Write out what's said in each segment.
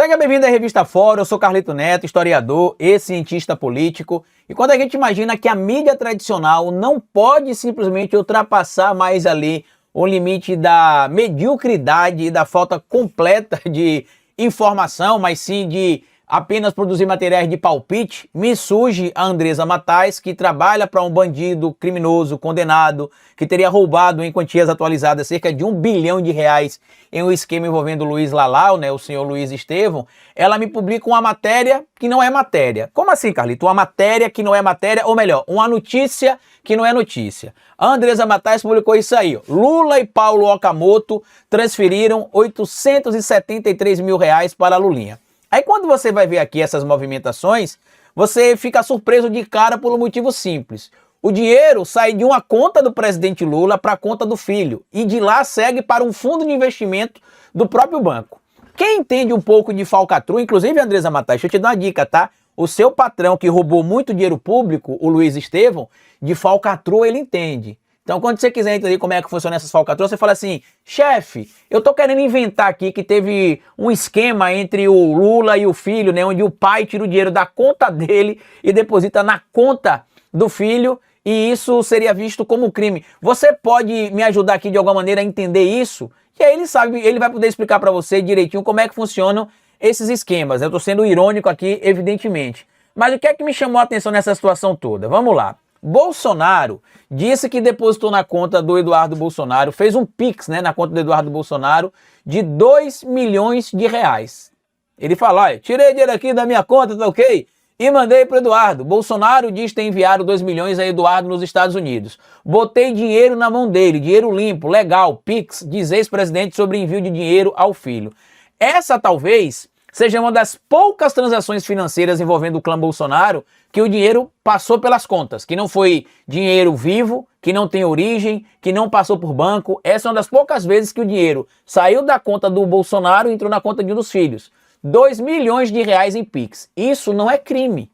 Seja bem-vindo à Revista Fora, eu sou Carlito Neto, historiador e cientista político. E quando a gente imagina que a mídia tradicional não pode simplesmente ultrapassar mais ali o limite da mediocridade e da falta completa de informação, mas sim de apenas produzir materiais de palpite, me surge a Andresa Matais, que trabalha para um bandido criminoso condenado, que teria roubado em quantias atualizadas cerca de R$1 bilhão em um esquema envolvendo o Luiz Lalau, né, o senhor Luiz Estevão. Ela me publica uma matéria que não é matéria. Como assim, Carlito? Uma matéria que não é matéria, ou melhor, uma notícia que não é notícia. A Andresa Matais publicou isso aí, ó. Lula e Paulo Okamoto transferiram R$873 mil para a Lulinha. Aí quando você vai ver aqui essas movimentações, você fica surpreso de cara por um motivo simples. O dinheiro sai de uma conta do presidente Lula para a conta do filho e de lá segue para um fundo de investimento do próprio banco. Quem entende um pouco de falcatrua, inclusive Andresa Matais, deixa eu te dar uma dica, tá? O seu patrão que roubou muito dinheiro público, o Luiz Estevão, de falcatrua ele entende. Então, quando você quiser entender como é que funciona essas falcatruas, você fala assim, chefe, eu tô querendo inventar aqui que teve um esquema entre o Lula e o filho, né, onde o pai tira o dinheiro da conta dele e deposita na conta do filho, e isso seria visto como crime. Você pode me ajudar aqui de alguma maneira a entender isso? E aí ele sabe, ele vai poder explicar para você direitinho como é que funcionam esses esquemas. Eu tô sendo irônico aqui, evidentemente. Mas o que é que me chamou a atenção nessa situação toda? Vamos lá. Bolsonaro disse que depositou na conta do Eduardo Bolsonaro, fez um Pix, né, na conta do Eduardo Bolsonaro de R$2 milhões. Ele fala, olha, tirei dinheiro aqui da minha conta, tá ok? E mandei para Eduardo. Bolsonaro diz ter enviado R$2 milhões a Eduardo nos Estados Unidos. Botei dinheiro na mão dele, dinheiro limpo, legal, Pix, diz ex-presidente sobre envio de dinheiro ao filho. Essa talvez seja uma das poucas transações financeiras envolvendo o clã Bolsonaro que o dinheiro passou pelas contas, que não foi dinheiro vivo, que não tem origem, que não passou por banco. Essa é uma das poucas vezes que o dinheiro saiu da conta do Bolsonaro e entrou na conta de um dos filhos. R$2 milhões em Pix. Isso não é crime.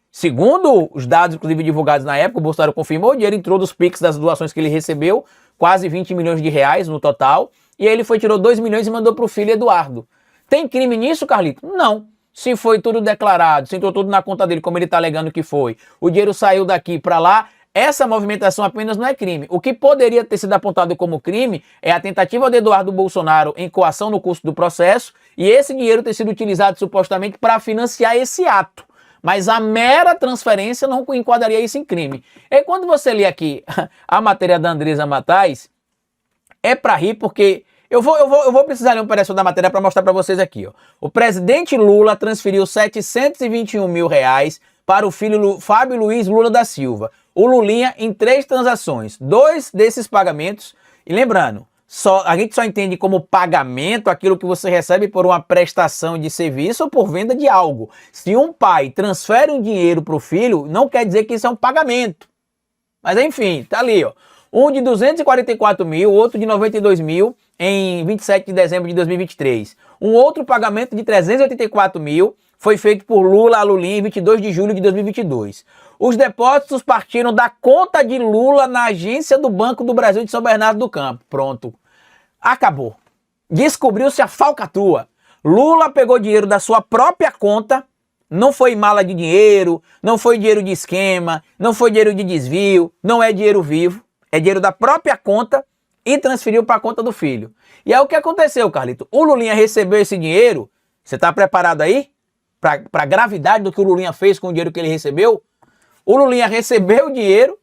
Segundo os dados, inclusive, divulgados na época, o Bolsonaro confirmou, o dinheiro entrou dos Pix das doações que ele recebeu, quase R$20 milhões no total, e aí ele tirou R$2 milhões e mandou para o filho Eduardo. Tem crime nisso, Carlito? Não. Se foi tudo declarado, se entrou tudo na conta dele, como ele está alegando que foi, o dinheiro saiu daqui para lá, essa movimentação apenas não é crime. O que poderia ter sido apontado como crime é a tentativa de Eduardo Bolsonaro em coação no curso do processo e esse dinheiro ter sido utilizado supostamente para financiar esse ato. Mas a mera transferência não enquadraria isso em crime. E quando você lê aqui a matéria da Andresa Matais, é para rir porque... Eu vou precisar ler um pedaço da matéria para mostrar para vocês aqui, ó. O presidente Lula transferiu R$721 mil para o filho Fábio Luiz Lula da Silva, o Lulinha, em 3 transações. 2 desses pagamentos, e lembrando, a gente só entende como pagamento aquilo que você recebe por uma prestação de serviço ou por venda de algo. Se um pai transfere um dinheiro para o filho, não quer dizer que isso é um pagamento. Mas enfim, tá ali, ó. Um de 244 mil, outro de 92 mil em 27 de dezembro de 2023. Um outro pagamento de 384 mil foi feito por Lula a Lulinha em 22 de julho de 2022. Os depósitos partiram da conta de Lula na agência do Banco do Brasil de São Bernardo do Campo. Pronto. Acabou. Descobriu-se a falcatrua. Lula pegou dinheiro da sua própria conta, não foi mala de dinheiro, não foi dinheiro de esquema, não foi dinheiro de desvio, não é dinheiro vivo. É dinheiro da própria conta e transferiu para a conta do filho. E aí o que aconteceu, Carlito? O Lulinha recebeu esse dinheiro, você está preparado aí para a gravidade do que o Lulinha fez com o dinheiro que ele recebeu? O Lulinha recebeu o dinheiro,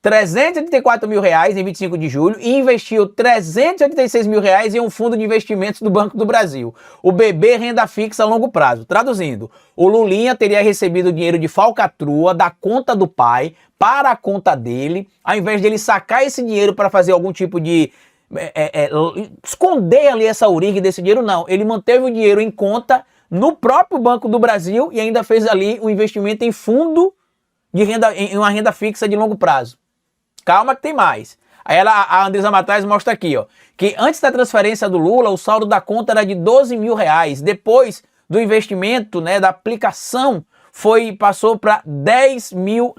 R$384 mil em 25 de julho e investiu R$386 mil em um fundo de investimentos do Banco do Brasil. O BB Renda Fixa a longo prazo. Traduzindo, o Lulinha teria recebido dinheiro de falcatrua da conta do pai para a conta dele, ao invés de ele sacar esse dinheiro para fazer algum tipo de... esconder ali essa origem desse dinheiro, não. Ele manteve o dinheiro em conta no próprio Banco do Brasil e ainda fez ali um investimento em fundo de renda, em uma renda fixa de longo prazo. Calma que tem mais. Aí a Andresa Matais mostra aqui, ó, que antes da transferência do Lula, o saldo da conta era de R$12 mil. Depois do investimento, né, da aplicação, passou para R$10 mil,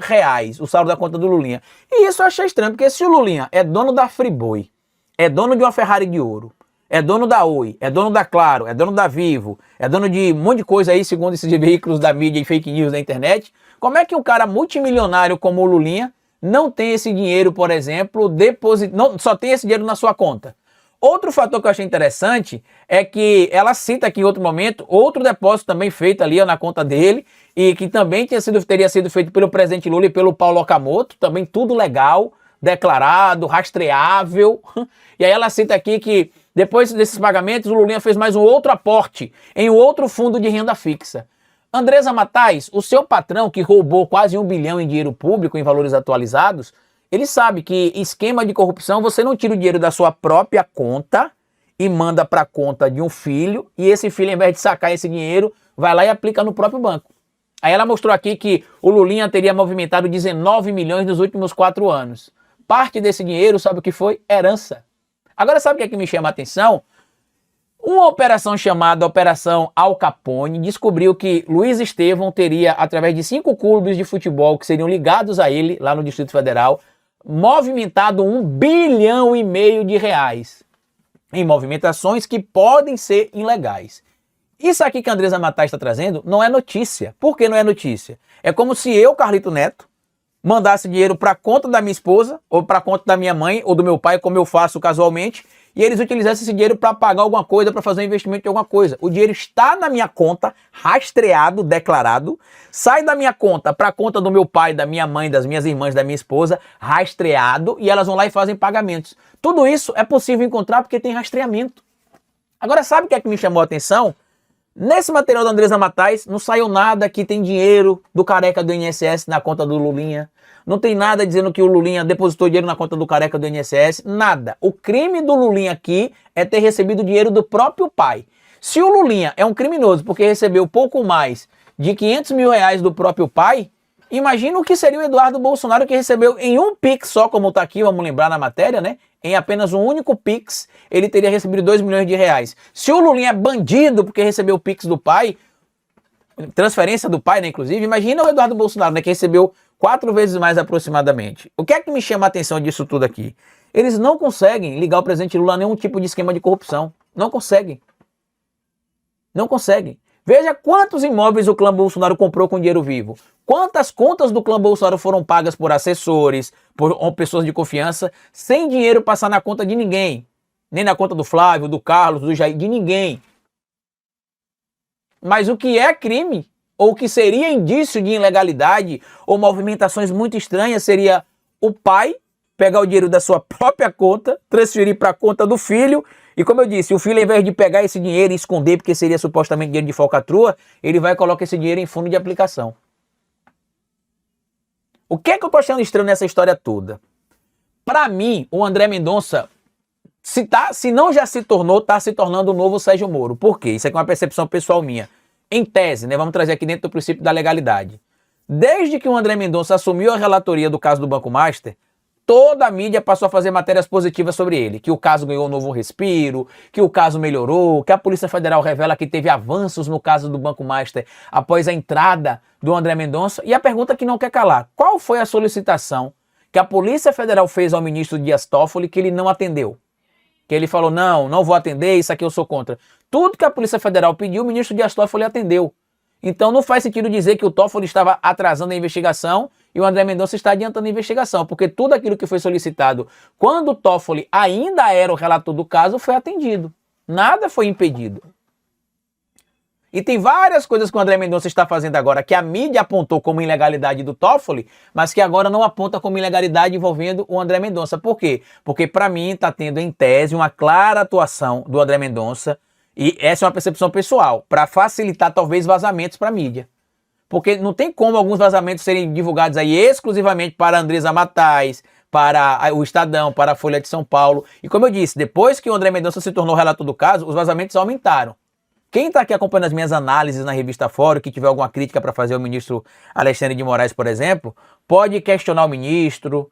o saldo da conta do Lulinha. E isso eu achei estranho, porque se o Lulinha é dono da Friboi, é dono de uma Ferrari de ouro, é dono da Oi, é dono da Claro, é dono da Vivo, é dono de um monte de coisa aí, segundo esses veículos da mídia e fake news da internet, como é que um cara multimilionário como o Lulinha não tem esse dinheiro, por exemplo, não, só tem esse dinheiro na sua conta? Outro fator que eu achei interessante é que ela cita aqui em outro momento outro depósito também feito ali na conta dele e que também teria sido feito pelo presidente Lula e pelo Paulo Okamoto, também tudo legal, declarado, rastreável. E aí ela cita aqui que depois desses pagamentos o Lulinha fez mais um outro aporte em outro fundo de renda fixa. Andresa Matais, o seu patrão que roubou quase 1 bilhão em dinheiro público em valores atualizados, ele sabe que esquema de corrupção, você não tira o dinheiro da sua própria conta e manda para a conta de um filho, e esse filho, ao invés de sacar esse dinheiro, vai lá e aplica no próprio banco. Aí ela mostrou aqui que o Lulinha teria movimentado 19 milhões nos últimos 4 anos. Parte desse dinheiro, sabe o que foi? Herança. Agora sabe o que é que me chama a atenção? Uma operação chamada Operação Al Capone descobriu que Luiz Estevão teria, através de 5 clubes de futebol que seriam ligados a ele, lá no Distrito Federal, movimentado 1,5 bilhão de reais em movimentações que podem ser ilegais. Isso aqui que a Andresa Matais está trazendo não é notícia. Por que não é notícia? É como se eu, Carlito Neto, mandasse dinheiro para a conta da minha esposa, ou para a conta da minha mãe, ou do meu pai, como eu faço casualmente, e eles utilizassem esse dinheiro para pagar alguma coisa, para fazer um investimento em alguma coisa. O dinheiro está na minha conta, rastreado, declarado, sai da minha conta para a conta do meu pai, da minha mãe, das minhas irmãs, da minha esposa, rastreado, e elas vão lá e fazem pagamentos. Tudo isso é possível encontrar porque tem rastreamento. Agora, sabe o que é que me chamou a atenção? Nesse material da Andresa Matais, não saiu nada que tem dinheiro do careca do INSS na conta do Lulinha. Não tem nada dizendo que o Lulinha depositou dinheiro na conta do careca do INSS. Nada. O crime do Lulinha aqui é ter recebido dinheiro do próprio pai. Se o Lulinha é um criminoso porque recebeu pouco mais de 500 mil reais do próprio pai, imagina o que seria o Eduardo Bolsonaro, que recebeu em um Pix só, como está aqui, vamos lembrar na matéria, né? Em apenas um único Pix, ele teria recebido 2 milhões de reais. Se o Lulinha é bandido porque recebeu o Pix do pai, transferência do pai, né, inclusive, imagina o Eduardo Bolsonaro, né, que recebeu 4 vezes mais aproximadamente. O que é que me chama a atenção disso tudo aqui? Eles não conseguem ligar o presidente Lula a nenhum tipo de esquema de corrupção. Não conseguem. Não conseguem. Veja quantos imóveis o clã Bolsonaro comprou com dinheiro vivo. Quantas contas do clã Bolsonaro foram pagas por assessores, por pessoas de confiança, sem dinheiro passar na conta de ninguém. Nem na conta do Flávio, do Carlos, do Jair, de ninguém. Mas o que é crime, ou o que seria indício de ilegalidade, ou movimentações muito estranhas, seria o pai pegar o dinheiro da sua própria conta, transferir para a conta do filho. E como eu disse, o filho, ao invés de pegar esse dinheiro e esconder, porque seria supostamente dinheiro de falcatrua, ele vai e coloca esse dinheiro em fundo de aplicação. O que é que eu tô achando estranho nessa história toda? Para mim, o André Mendonça, se não já se tornou, está se tornando o novo Sérgio Moro. Por quê? Isso aqui é uma percepção pessoal minha. Em tese, né, vamos trazer aqui dentro do princípio da legalidade. Desde que o André Mendonça assumiu a relatoria do caso do Banco Master, toda a mídia passou a fazer matérias positivas sobre ele, que o caso ganhou um novo respiro, que o caso melhorou, que a Polícia Federal revela que teve avanços no caso do Banco Master após a entrada do André Mendonça. E a pergunta que não quer calar, qual foi a solicitação que a Polícia Federal fez ao ministro Dias Toffoli que ele não atendeu? Que ele falou, não vou atender, isso aqui eu sou contra. Tudo que a Polícia Federal pediu, o ministro Dias Toffoli atendeu. Então não faz sentido dizer que o Toffoli estava atrasando a investigação e o André Mendonça está adiantando a investigação, porque tudo aquilo que foi solicitado quando o Toffoli ainda era o relator do caso foi atendido. Nada foi impedido. E tem várias coisas que o André Mendonça está fazendo agora que a mídia apontou como ilegalidade do Toffoli, mas que agora não aponta como ilegalidade envolvendo o André Mendonça. Por quê? Porque para mim está tendo em tese uma clara atuação do André Mendonça, e essa é uma percepção pessoal, para facilitar talvez vazamentos para a mídia. Porque não tem como alguns vazamentos serem divulgados aí exclusivamente para a Andresa Matais, para o Estadão, para a Folha de São Paulo. E como eu disse, depois que o André Mendonça se tornou relator do caso, os vazamentos aumentaram. Quem está aqui acompanhando as minhas análises na revista Fórum, que tiver alguma crítica para fazer ao ministro Alexandre de Moraes, por exemplo, pode questionar o ministro,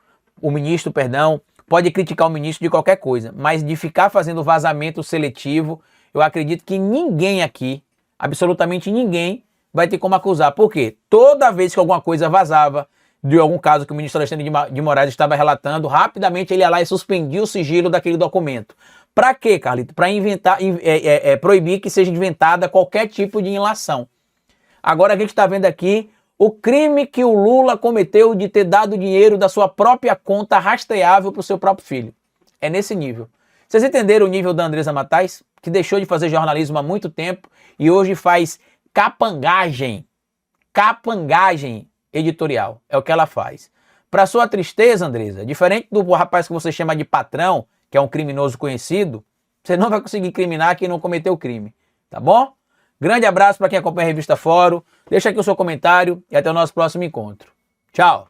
pode criticar o ministro de qualquer coisa, mas de ficar fazendo vazamento seletivo, eu acredito que ninguém aqui, absolutamente ninguém, vai ter como acusar. Por quê? Toda vez que alguma coisa vazava, de algum caso que o ministro Alexandre de Moraes estava relatando, rapidamente ele ia lá e suspendia o sigilo daquele documento. Para quê, Carlito? Para proibir que seja inventada qualquer tipo de ilação. Agora a gente está vendo aqui o crime que o Lula cometeu de ter dado dinheiro da sua própria conta rastreável para o seu próprio filho. É nesse nível. Vocês entenderam o nível da Andresa Matais? Que deixou de fazer jornalismo há muito tempo e hoje faz capangagem editorial. É o que ela faz. Para sua tristeza, Andresa, diferente do rapaz que você chama de patrão, que é um criminoso conhecido, você não vai conseguir incriminar quem não cometeu o crime. Tá bom? Grande abraço para quem acompanha a Revista Fórum. Deixa aqui o seu comentário e até o nosso próximo encontro. Tchau!